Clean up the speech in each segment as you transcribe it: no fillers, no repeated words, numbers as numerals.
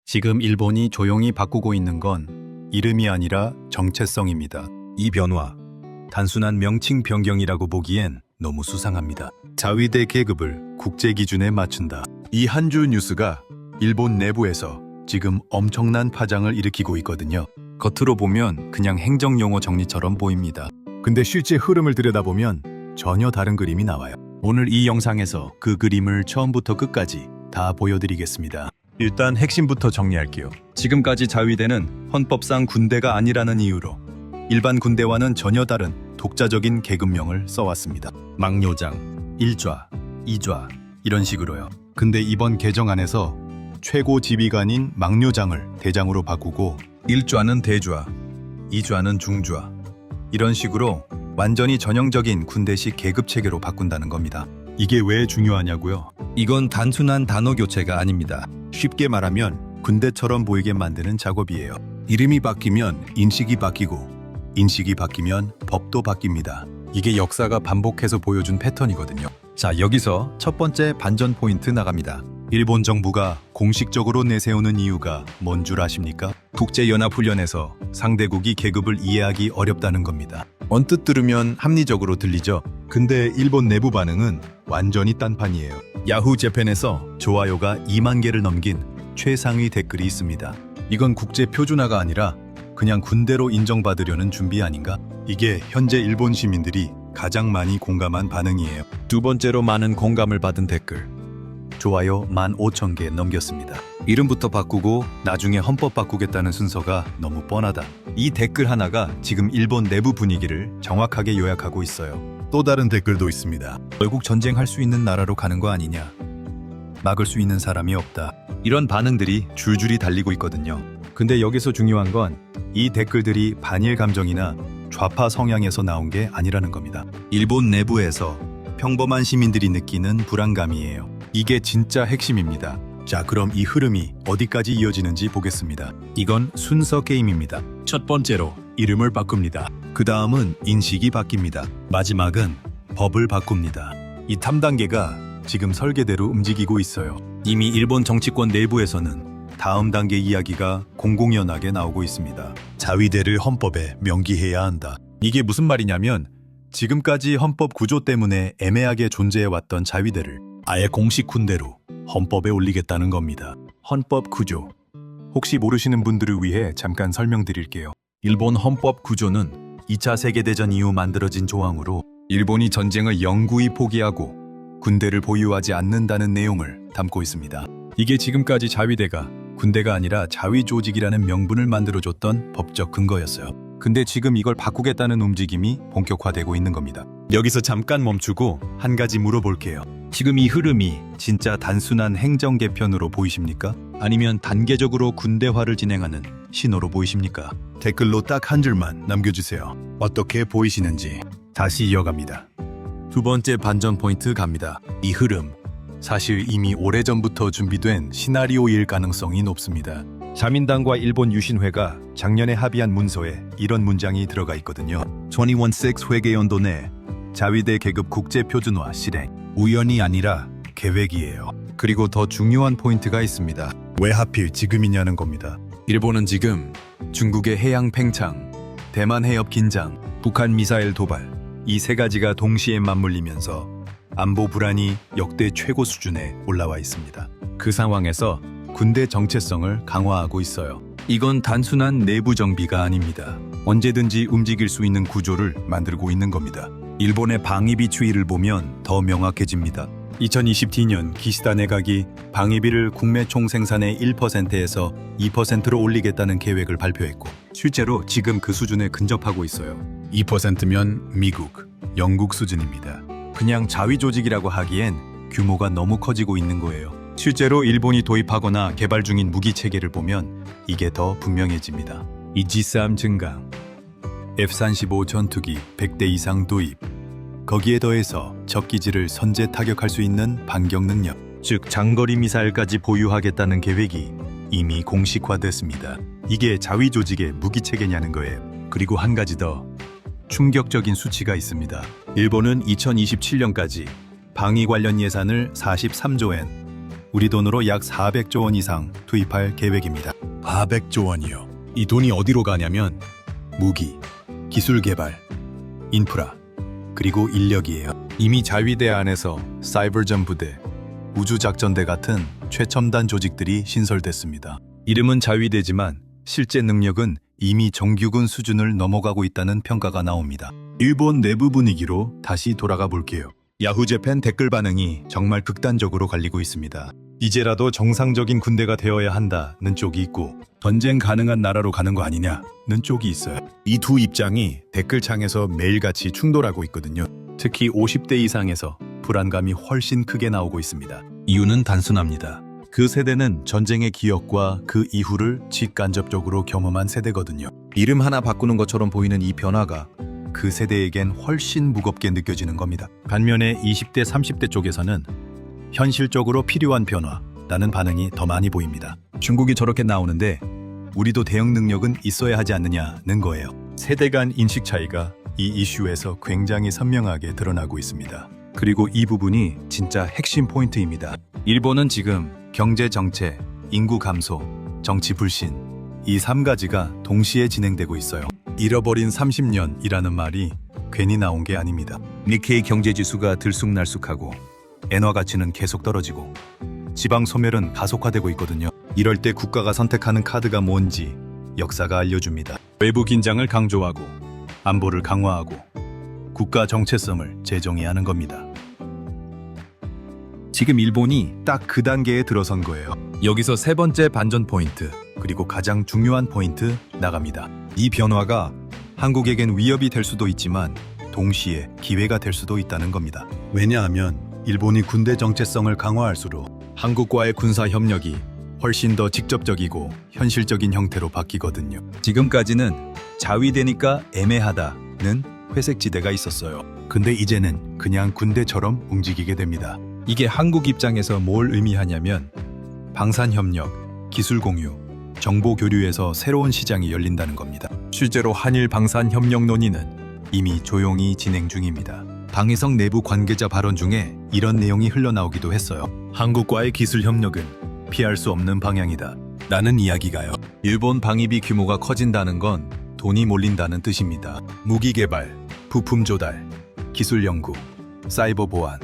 지금 일본이 조용히 바꾸고 있는 건 이름이 아니라 정체성입니다. 이 변화, 단순한 명칭 변경이라고 보기엔 너무 수상합니다. 자위대 계급을 국제 기준에 맞춘다. 이 한 줄 뉴스가 일본 내부에서 지금 엄청난 파장을 일으키고 있거든요. 겉으로 보면 그냥 행정용어 정리처럼 보입니다. 근데 실제 흐름을 들여다보면 전혀 다른 그림이 나와요. 오늘 이 영상에서 그 그림을 처음부터 끝까지 다 보여드리겠습니다. 일단 핵심부터 정리할게요. 지금까지 자위대는 헌법상 군대가 아니라는 이유로 일반 군대와는 전혀 다른 독자적인 계급명을 써왔습니다. 막료장, 1좌, 2좌 이런 식으로요. 근데 이번 개정안에서 최고 지휘관인 막료장을 대장으로 바꾸고 1좌는 대좌, 2좌는 중좌. 이런 식으로 완전히 전형적인 군대식 계급 체계로 바꾼다는 겁니다. 이게 왜 중요하냐고요? 이건 단순한 단어 교체가 아닙니다. 쉽게 말하면 군대처럼 보이게 만드는 작업이에요. 이름이 바뀌면 인식이 바뀌고 인식이 바뀌면 법도 바뀝니다. 이게 역사가 반복해서 보여준 패턴이거든요. 자, 여기서 첫 번째 반전 포인트 나갑니다. 일본 정부가 공식적으로 내세우는 이유가 뭔 줄 아십니까? 국제연합훈련에서 상대국이 계급을 이해하기 어렵다는 겁니다. 언뜻 들으면 합리적으로 들리죠? 근데 일본 내부 반응은 완전히 딴판이에요. 야후 재팬에서 좋아요가 2만 개를 넘긴 최상위 댓글이 있습니다. 이건 국제 표준화가 아니라 그냥 군대로 인정받으려는 준비 아닌가? 이게 현재 일본 시민들이 가장 많이 공감한 반응이에요. 두 번째로 많은 공감을 받은 댓글. 좋아요 15,000개 넘겼습니다. 이름부터 바꾸고 나중에 헌법 바꾸겠다는 순서가 너무 뻔하다. 이 댓글 하나가 지금 일본 내부 분위기를 정확하게 요약하고 있어요. 또 다른 댓글도 있습니다. 결국 전쟁할 수 있는 나라로 가는 거 아니냐. 막을 수 있는 사람이 없다. 이런 반응들이 줄줄이 달리고 있거든요. 근데 여기서 중요한 건 이 댓글들이 반일 감정이나 좌파 성향에서 나온 게 아니라는 겁니다. 일본 내부에서 평범한 시민들이 느끼는 불안감이에요. 이게 진짜 핵심입니다. 자, 그럼 이 흐름이 어디까지 이어지는지 보겠습니다. 이건 순서 게임입니다. 첫 번째로 이름을 바꿉니다. 그 다음은 인식이 바뀝니다. 마지막은 법을 바꿉니다. 이 3단계가 지금 설계대로 움직이고 있어요. 이미 일본 정치권 내부에서는 다음 단계 이야기가 공공연하게 나오고 있습니다. 자위대를 헌법에 명기해야 한다. 이게 무슨 말이냐면 지금까지 헌법 구조 때문에 애매하게 존재해왔던 자위대를 아예 공식 군대로 헌법에 올리겠다는 겁니다. 헌법 구조. 혹시 모르시는 분들을 위해 잠깐 설명드릴게요. 일본 헌법 구조는 2차 세계대전 이후 만들어진 조항으로 일본이 전쟁을 영구히 포기하고 군대를 보유하지 않는다는 내용을 담고 있습니다. 이게 지금까지 자위대가 군대가 아니라 자위 조직이라는 명분을 만들어줬던 법적 근거였어요. 근데 지금 이걸 바꾸겠다는 움직임이 본격화되고 있는 겁니다. 여기서 잠깐 멈추고 한 가지 물어볼게요. 지금 이 흐름이 진짜 단순한 행정 개편으로 보이십니까? 아니면 단계적으로 군대화를 진행하는 신호로 보이십니까? 댓글로 딱 한 줄만 남겨주세요. 어떻게 보이시는지. 다시 이어갑니다. 두 번째 반전 포인트 갑니다. 이 흐름, 사실 이미 오래전부터 준비된 시나리오일 가능성이 높습니다. 자민당과 일본 유신회가 작년에 합의한 문서에 이런 문장이 들어가 있거든요. 21-6 회계연도 내 자위대 계급 국제 표준화 실행. 우연이 아니라 계획이에요. 그리고 더 중요한 포인트가 있습니다. 왜 하필 지금이냐는 겁니다. 일본은 지금 중국의 해양 팽창, 대만 해협 긴장, 북한 미사일 도발 이 세 가지가 동시에 맞물리면서 안보 불안이 역대 최고 수준에 올라와 있습니다. 그 상황에서 군대 정체성을 강화하고 있어요. 이건 단순한 내부 정비가 아닙니다. 언제든지 움직일 수 있는 구조를 만들고 있는 겁니다. 일본의 방위비 추이를 보면 더 명확해집니다. 2022년 기시다 내각이 방위비를 국내 총생산의 1%에서 2%로 올리겠다는 계획을 발표했고 실제로 지금 그 수준에 근접하고 있어요. 2%면 미국, 영국 수준입니다. 그냥 자위 조직이라고 하기엔 규모가 너무 커지고 있는 거예요. 실제로 일본이 도입하거나 개발 중인 무기 체계를 보면 이게 더 분명해집니다. 이지스함 증강, F-35 전투기 100대 이상 도입, 거기에 더해서 적기지를 선제 타격할 수 있는 반격 능력, 즉 장거리 미사일까지 보유하겠다는 계획이 이미 공식화됐습니다. 이게 자위 조직의 무기 체계냐는 거예요. 그리고 한 가지 더 충격적인 수치가 있습니다. 일본은 2027년까지 방위 관련 예산을 43조 엔, 우리 돈으로 약 400조 원 이상 투입할 계획입니다. 400조 원이요. 이 돈이 어디로 가냐면 무기, 기술 개발, 인프라, 그리고 인력이에요. 이미 자위대 안에서 사이버전 부대, 우주작전대 같은 최첨단 조직들이 신설됐습니다. 이름은 자위대지만 실제 능력은 이미 정규군 수준을 넘어가고 있다는 평가가 나옵니다. 일본 내부 분위기로 다시 돌아가 볼게요. 야후재팬 댓글 반응이 정말 극단적으로 갈리고 있습니다. 이제라도 정상적인 군대가 되어야 한다는 쪽이 있고 전쟁 가능한 나라로 가는 거 아니냐는 쪽이 있어요. 이 두 입장이 댓글창에서 매일같이 충돌하고 있거든요. 특히 50대 이상에서 불안감이 훨씬 크게 나오고 있습니다. 이유는 단순합니다. 그 세대는 전쟁의 기억과 그 이후를 직간접적으로 경험한 세대거든요. 이름 하나 바꾸는 것처럼 보이는 이 변화가 그 세대에겐 훨씬 무겁게 느껴지는 겁니다. 반면에 20대, 30대 쪽에서는 현실적으로 필요한 변화라는 반응이 더 많이 보입니다. 중국이 저렇게 나오는데 우리도 대응 능력은 있어야 하지 않느냐는 거예요. 세대 간 인식 차이가 이 이슈에서 굉장히 선명하게 드러나고 있습니다. 그리고 이 부분이 진짜 핵심 포인트입니다. 일본은 지금 경제 정체, 인구 감소, 정치 불신 이 3가지가 동시에 진행되고 있어요. 잃어버린 30년이라는 말이 괜히 나온 게 아닙니다. 니케이 경제지수가 들쑥날쑥하고 엔화 가치는 계속 떨어지고 지방 소멸은 가속화되고 있거든요. 이럴 때 국가가 선택하는 카드가 뭔지 역사가 알려줍니다. 외부 긴장을 강조하고 안보를 강화하고 국가 정체성을 재정해야 하는 겁니다. 지금 일본이 딱 그 단계에 들어선 거예요. 여기서 세 번째 반전 포인트, 그리고 가장 중요한 포인트 나갑니다. 이 변화가 한국에겐 위협이 될 수도 있지만 동시에 기회가 될 수도 있다는 겁니다. 왜냐하면 일본이 군대 정체성을 강화할수록 한국과의 군사 협력이 훨씬 더 직접적이고 현실적인 형태로 바뀌거든요. 지금까지는 자위대니까 애매하다는 회색지대가 있었어요. 근데 이제는 그냥 군대처럼 움직이게 됩니다. 이게 한국 입장에서 뭘 의미하냐면 방산협력, 기술 공유, 정보 교류에서 새로운 시장이 열린다는 겁니다. 실제로 한일 방산협력 논의는 이미 조용히 진행 중입니다. 방위성 내부 관계자 발언 중에 이런 내용이 흘러나오기도 했어요. 한국과의 기술 협력은 피할 수 없는 방향이다 라는 이야기가요. 일본 방위비 규모가 커진다는 건 돈이 몰린다는 뜻입니다. 무기 개발, 부품 조달, 기술 연구, 사이버 보안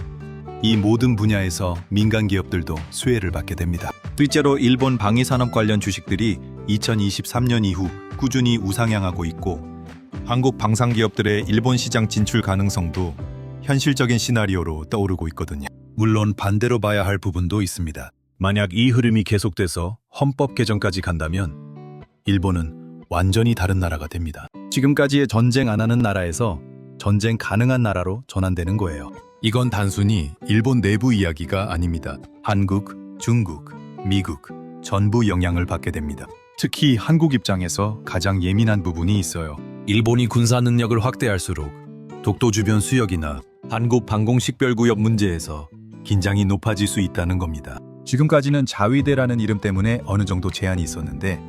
이 모든 분야에서 민간 기업들도 수혜를 받게 됩니다. 실제로 일본 방위산업 관련 주식들이 2023년 이후 꾸준히 우상향하고 있고 한국 방산기업들의 일본 시장 진출 가능성도 현실적인 시나리오로 떠오르고 있거든요. 물론 반대로 봐야 할 부분도 있습니다. 만약 이 흐름이 계속돼서 헌법 개정까지 간다면 일본은 완전히 다른 나라가 됩니다. 지금까지의 전쟁 안 하는 나라에서 전쟁 가능한 나라로 전환되는 거예요. 이건 단순히 일본 내부 이야기가 아닙니다. 한국, 중국, 미국 전부 영향을 받게 됩니다. 특히 한국 입장에서 가장 예민한 부분이 있어요. 일본이 군사 능력을 확대할수록 독도 주변 수역이나 한국 방공식별구역 문제에서 긴장이 높아질 수 있다는 겁니다. 지금까지는 자위대라는 이름 때문에 어느 정도 제한이 있었는데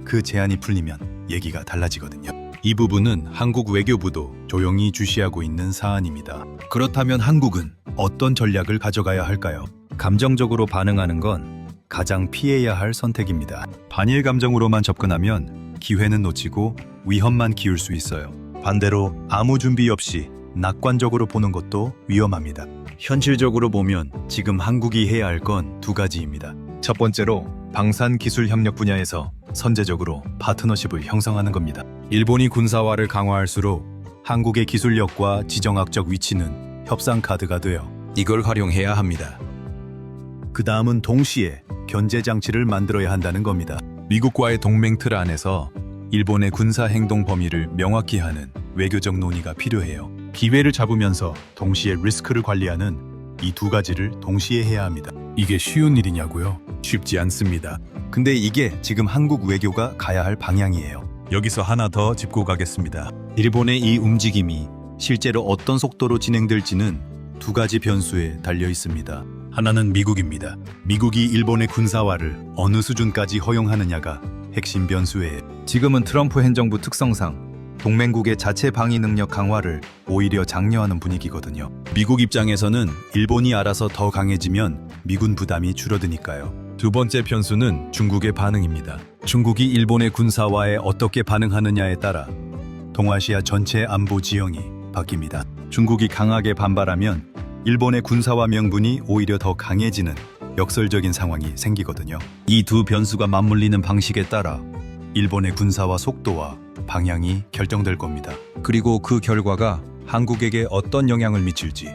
그 제한이 풀리면 얘기가 달라지거든요. 이 부분은 한국 외교부도 조용히 주시하고 있는 사안입니다. 그렇다면 한국은 어떤 전략을 가져가야 할까요? 감정적으로 반응하는 건 가장 피해야 할 선택입니다. 반일 감정으로만 접근하면 기회는 놓치고 위험만 키울 수 있어요. 반대로 아무 준비 없이 낙관적으로 보는 것도 위험합니다. 현실적으로 보면 지금 한국이 해야 할 건 두 가지입니다. 첫 번째로 방산 기술 협력 분야에서 선제적으로 파트너십을 형성하는 겁니다. 일본이 군사화를 강화할수록 한국의 기술력과 지정학적 위치는 협상 카드가 되어 이걸 활용해야 합니다. 그 다음은 동시에 견제 장치를 만들어야 한다는 겁니다. 미국과의 동맹 틀 안에서 일본의 군사 행동 범위를 명확히 하는 외교적 논의가 필요해요. 기회를 잡으면서 동시에 리스크를 관리하는 이 두 가지를 동시에 해야 합니다. 이게 쉬운 일이냐고요? 쉽지 않습니다. 근데 이게 지금 한국 외교가 가야 할 방향이에요. 여기서 하나 더 짚고 가겠습니다. 일본의 이 움직임이 실제로 어떤 속도로 진행될지는 두 가지 변수에 달려 있습니다. 하나는 미국입니다. 미국이 일본의 군사화를 어느 수준까지 허용하느냐가 핵심 변수예요. 지금은 트럼프 행정부 특성상 동맹국의 자체 방위 능력 강화를 오히려 장려하는 분위기거든요. 미국 입장에서는 일본이 알아서 더 강해지면 미군 부담이 줄어드니까요. 두 번째 변수는 중국의 반응입니다. 중국이 일본의 군사화에 어떻게 반응하느냐에 따라 동아시아 전체 안보 지형이 바뀝니다. 중국이 강하게 반발하면 일본의 군사화 명분이 오히려 더 강해지는 역설적인 상황이 생기거든요. 이 두 변수가 맞물리는 방식에 따라 일본의 군사화 속도와 방향이 결정될 겁니다. 그리고 그 결과가 한국에게 어떤 영향을 미칠지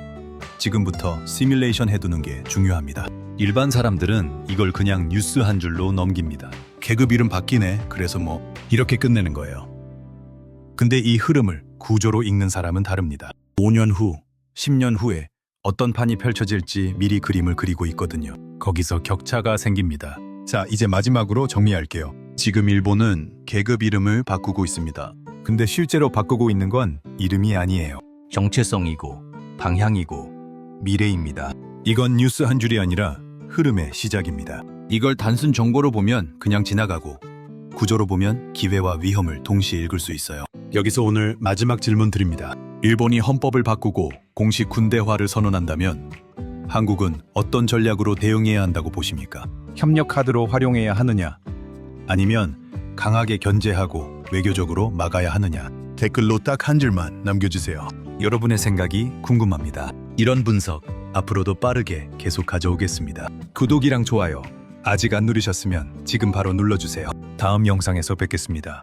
지금부터 시뮬레이션 해두는 게 중요합니다. 일반 사람들은 이걸 그냥 뉴스 한 줄로 넘깁니다. 계급 이름 바뀌네. 그래서 이렇게 끝내는 거예요. 근데 이 흐름을 구조로 읽는 사람은 다릅니다. 5년 후, 10년 후에 어떤 판이 펼쳐질지 미리 그림을 그리고 있거든요. 거기서 격차가 생깁니다. 자, 이제 마지막으로 정리할게요. 지금 일본은 계급 이름을 바꾸고 있습니다. 근데 실제로 바꾸고 있는 건 이름이 아니에요. 정체성이고 방향이고 미래입니다. 이건 뉴스 한 줄이 아니라 흐름의 시작입니다. 이걸 단순 정보로 보면 그냥 지나가고 구조로 보면 기회와 위험을 동시에 읽을 수 있어요. 여기서 오늘 마지막 질문 드립니다. 일본이 헌법을 바꾸고 공식 군대화를 선언한다면 한국은 어떤 전략으로 대응해야 한다고 보십니까? 협력 카드로 활용해야 하느냐? 아니면 강하게 견제하고 외교적으로 막아야 하느냐? 댓글로 딱 한 줄만 남겨주세요. 여러분의 생각이 궁금합니다. 이런 분석 앞으로도 빠르게 계속 가져오겠습니다. 구독이랑 좋아요 아직 안 누르셨으면 지금 바로 눌러주세요. 다음 영상에서 뵙겠습니다.